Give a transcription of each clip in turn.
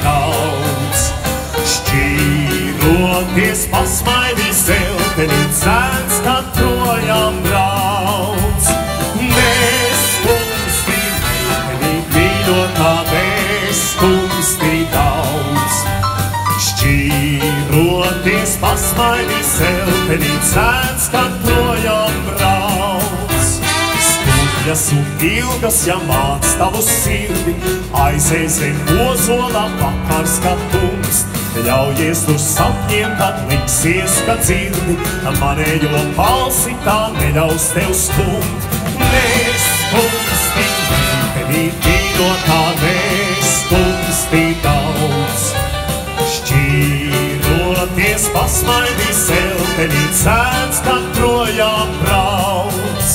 daudz. Šķīroties pasmaidī zeltenī cēns, kad projām brauc. Neskumstī meitenī mīļotā, neskumstī daudz. Šķīroties pasmaidī zeltenī cēns, kad projām brauc. Stūļas un ilgas, ja māc tavu sirdi, aizej zem ozola vakars, kad tumst. Ļaujies tur sapņiem, kad liksies, kad dzirdi, manējo balsi tā neļaus tev stumt. Neskumstī meitenī mīļotā, neskumstī daudz. Šķīroties pasmaidī zeltenī cēns, kad projām brauc.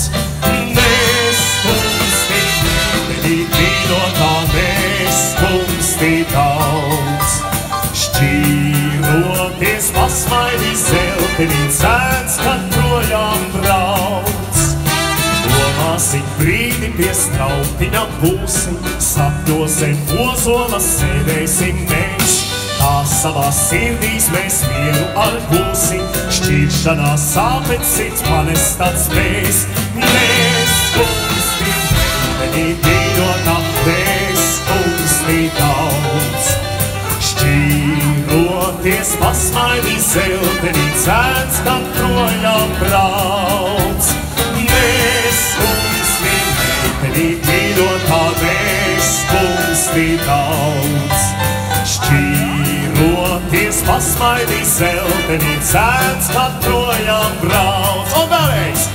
Neskumstī meitenī mīļotā, neskumstī daudz. Šķīroties pasmaidī zeltenī cēns, kad projām brauc. Domāsim brīdi pie strautiņa būsim, sapņos zem ozola sēdēsim mēs. Tā savā sirdīs mēs mieru atgūsim, šķiršanās sāpes cits panest atspēs. Neskumstī meitenī mīļotā, neskumstī daudz. Šķīroties pasmaidī zeltenī cēns, kad projām brauc. Neskumstī meitenī mīļotā, neskumstī daudz. Šķīroties pasmaidī zeltenī cēns, kad projām brauc. Un vēlreiz!